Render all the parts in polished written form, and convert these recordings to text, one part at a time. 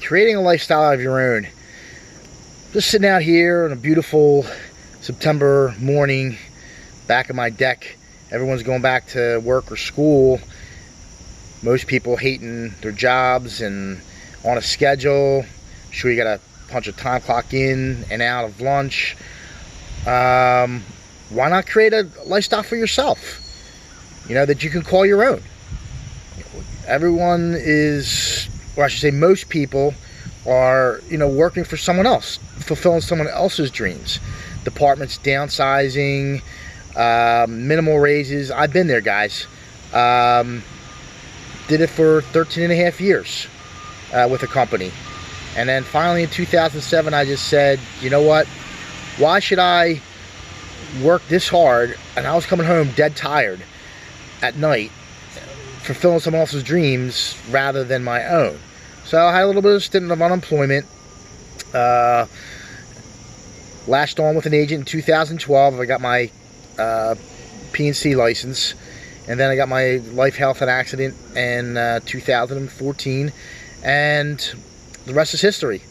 creating a lifestyle of your own. Just sitting out here on a beautiful September morning, back of my deck. Everyone's going back to work or school. Most people hating their jobs and on a schedule. Sure, you gotta punch a time clock in and out of lunch. Why not create a lifestyle for yourself? You know, that you can call your own. Everyone is, or I should say most people are, you know, working for someone else, fulfilling someone else's dreams. Departments downsizing, minimal raises. I've been there, guys. Did it for 13 and a half years with a company. And then finally in 2007, I just said, you know what? Why should I work this hard? And I was coming home dead tired at night, fulfilling someone else's dreams rather than my own. So I had a little bit of a stint of unemployment. Latched on with an agent in 2012. I got my P&C license. And then I got my life, health, and accident in 2014. And the rest is history.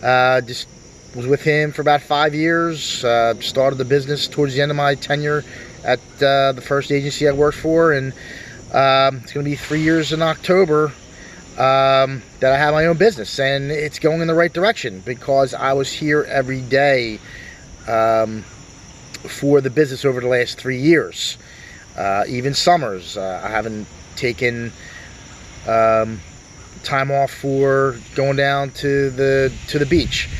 Just was with him for about 5 years. Started the business towards the end of my tenure at the first agency I worked for, and it's going to be 3 years in October that I have my own business, and it's going in the right direction because I was here every day for the business over the last 3 years. Even summers, I haven't taken time off for going down to the beach.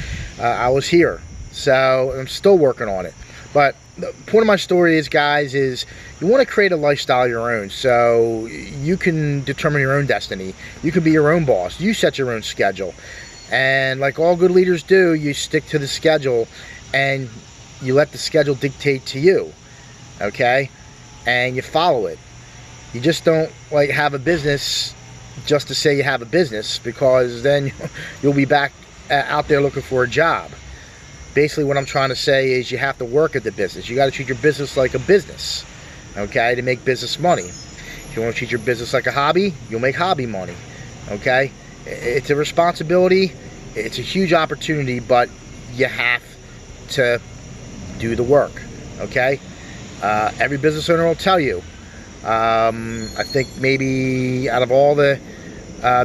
I was here, so I'm still working on it. But the point of my story is, guys, is you want to create a lifestyle of your own so you can determine your own destiny. You can be your own boss. You set your own schedule. And like all good leaders do, you stick to the schedule and you let the schedule dictate to you, okay? And you follow it. You just don't like have a business just to say you have a business, because then you'll be back out there looking for a job. Basically what I'm trying to say is you have to work at the business. You got to treat your business like a business, okay, to make business money. If you want to treat your business like a hobby, you'll make hobby money, okay? It's a responsibility. It's a huge opportunity, but you have to do the work, okay? Every business owner will tell you. I think maybe out of all the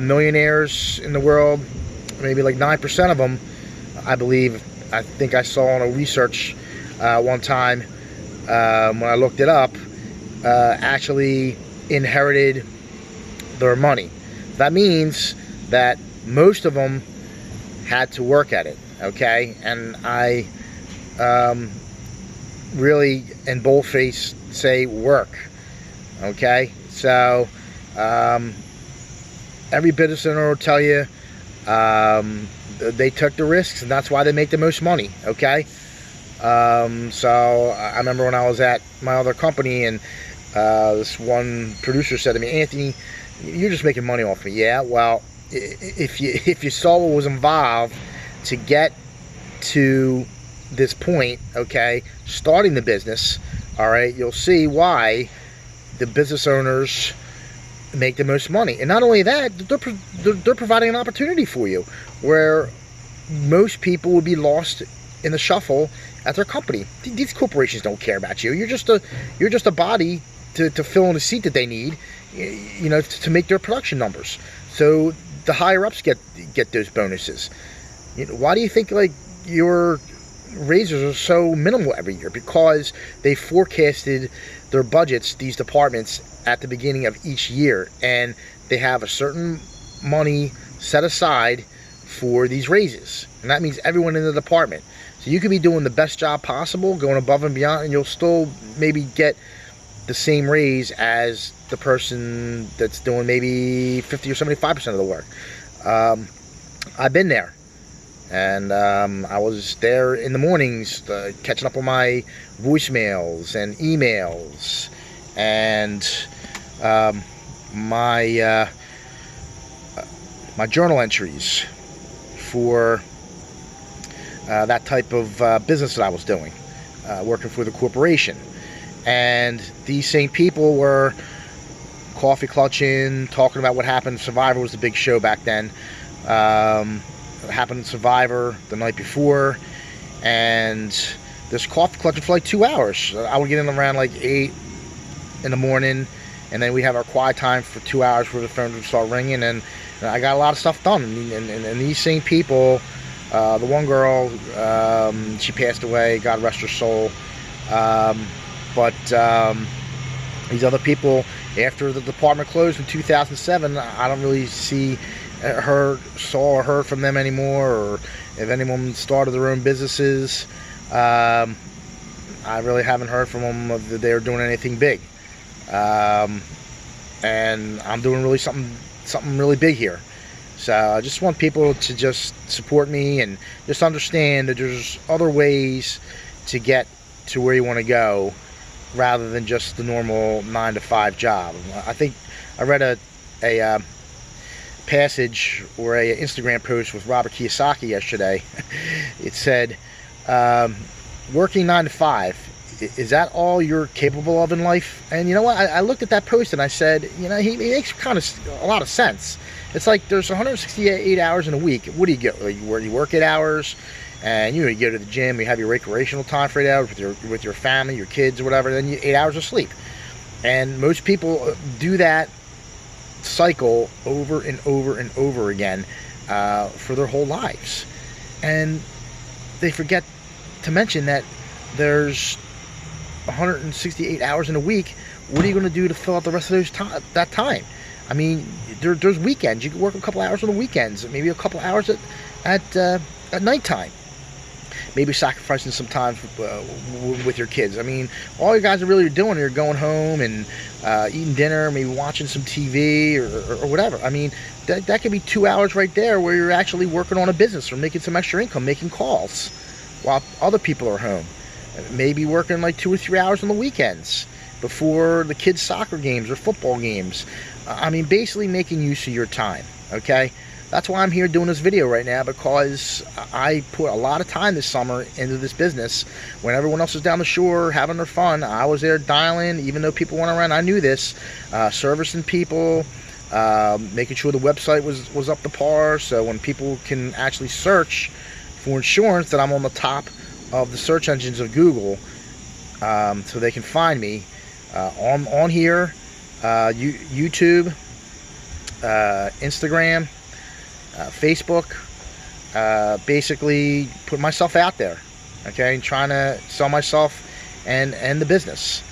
millionaires in the world, maybe like 9% of them, I think I saw on a research one time when I looked it up, actually inherited their money. That means that most of them had to work at it, okay? And I really, in boldface, say work, okay? So every business owner will tell you they took the risks, and that's why they make the most money, okay? So I remember when I was at my other company, and this one producer said to me, Anthony, you're just making money off me. Yeah, well, if you saw what was involved to get to this point, okay, starting the business, all right, you'll see why the business owners make the most money. And not only that, they're providing an opportunity for you where most people would be lost in the shuffle at their company. These corporations don't care about you. You're just a body to fill in a seat that they need, you know, to make their production numbers. So the higher ups get those bonuses. You know, why do you think like your raises are so minimal every year? Because they forecasted their budgets, these departments, at the beginning of each year, and they have a certain money set aside for these raises, and that means everyone in the department. So you could be doing the best job possible, going above and beyond, and you'll still maybe get the same raise as the person that's doing maybe 50 or 75% of the work. I've been there. And I was there in the mornings catching up on my voicemails and emails and my journal entries for that type of business that I was doing, working for the corporation. And these same people were coffee clutching, talking about what happened. Survivor was the big show back then. It happened in Survivor the night before, and this cough collected for like 2 hours. I would get in around like 8 in the morning, and then we have our quiet time for 2 hours where the phone would start ringing, and I got a lot of stuff done. And these same people, the one girl, she passed away, God rest her soul. But these other people, after the department closed in 2007, I don't really see saw or heard from them anymore, or if anyone started their own businesses. I really haven't heard from them that they were doing anything big. And I'm doing really something really big here. So I just want people to just support me and just understand that there's other ways to get to where you want to go, rather than just the normal 9-to-5 job. I think I read a passage or a Instagram post with Robert Kiyosaki yesterday. It said, working 9 to 5, is that all you're capable of in life? And you know what? I looked at that post and I said, you know, he makes kind of a lot of sense. It's like there's 168 hours in a week. What do you get? Where you work 8 hours, and you go to the gym, you have your recreational time for 8 hours with your family, your kids, or whatever. Then you 8 hours of sleep. And most people do that cycle over and over and over again for their whole lives, and they forget to mention that there's 168 hours in a week. What are you going to do to fill out the rest of that time? I mean, there's weekends. You can work a couple hours on the weekends, maybe a couple hours at nighttime. Maybe sacrificing some time with your kids. I mean, all you guys are really doing, you're going home and eating dinner, maybe watching some TV or whatever. I mean, that could be 2 hours right there where you're actually working on a business or making some extra income, making calls while other people are home. Maybe working like 2 or 3 hours on the weekends before the kids' soccer games or football games. I mean, basically making use of your time, okay? That's why I'm here doing this video right now, because I put a lot of time this summer into this business. When everyone else was down the shore having their fun, I was there dialing, even though people weren't around. I knew this, servicing people, making sure the website was up to par, so when people can actually search for insurance, that I'm on the top of the search engines of Google, so they can find me on here, YouTube, Instagram, Facebook. Basically put myself out there, okay, and trying to sell myself and the business.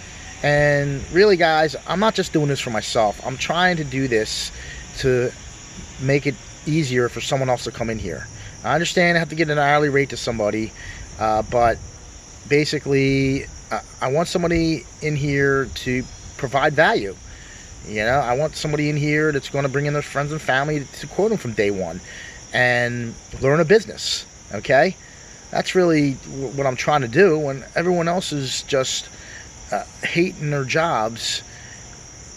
And really, guys, I'm not just doing this for myself. I'm trying to do this to make it easier for someone else to come in here. I understand I have to get an hourly rate to somebody, but basically I want somebody in here to provide value. You know, I want somebody in here that's going to bring in their friends and family to quote them from day one and learn a business, okay? That's really what I'm trying to do. When everyone else is just hating their jobs,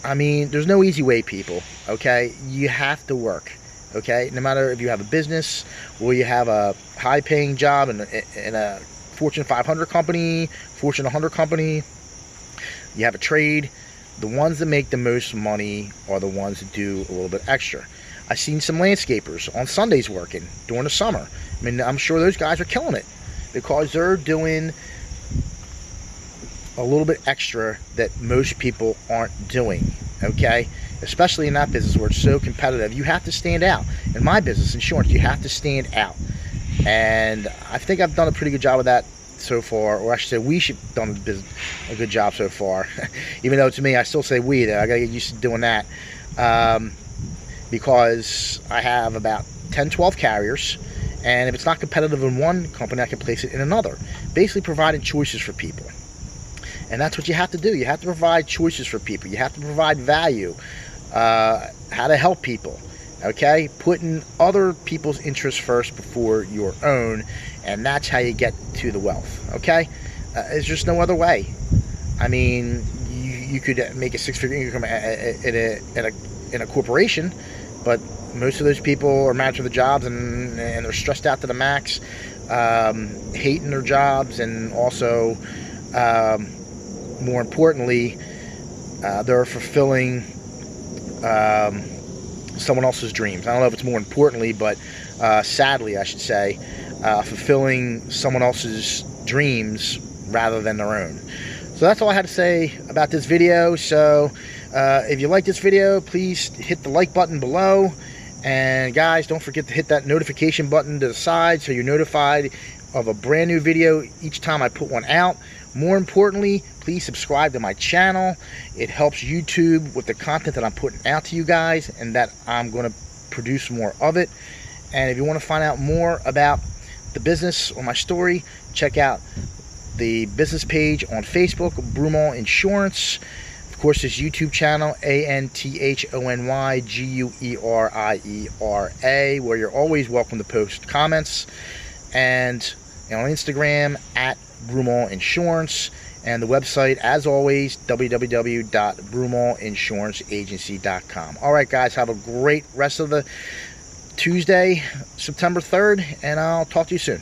I mean, there's no easy way, people, okay? You have to work, okay? No matter if you have a business or you have a high-paying job in a Fortune 500 company, Fortune 100 company, you have a trade. The ones that make the most money are the ones that do a little bit extra. I've seen some landscapers on Sundays working during the summer. I mean, I'm sure those guys are killing it because they're doing a little bit extra that most people aren't doing, okay? Especially in that business where it's so competitive. You have to stand out. In my business, insurance, you have to stand out. And I think I've done a pretty good job of that so far, or I should say we should have done a good job so far. Even though to me, I still say we, though. I gotta get used to doing that, because I have about 10-12 carriers, and if it's not competitive in one company, I can place it in another, basically providing choices for people. And that's what you have to do. You have to provide choices for people. You have to provide value, how to help people, okay? Putting other people's interests first before your own, and that's how you get to the wealth, okay? There's just no other way. I mean, you could make a six-figure income in a corporation, but most of those people are mad for the jobs and they're stressed out to the max, hating their jobs, and also, more importantly, they're fulfilling someone else's dreams. I don't know if it's more importantly, but sadly I should say, fulfilling someone else's dreams rather than their own. So that's all I had to say about this video. So if you like this video, please hit the like button below, and guys, don't forget to hit that notification button to the side so you're notified of a brand new video each time I put one out. More importantly, please subscribe to my channel. It helps YouTube with the content that I'm putting out to you guys, and that I'm going to produce more of it. And if you want to find out more about the business or my story, check out the business page on Facebook, Broomall Insurance. Of course, this YouTube channel, ANTHONYGUERIERA, where you're always welcome to post comments. And on Instagram, at Broomall Insurance. And the website, as always, www.broomallinsuranceagency.com. All right, guys, have a great rest of the Tuesday, September 3rd, and I'll talk to you soon.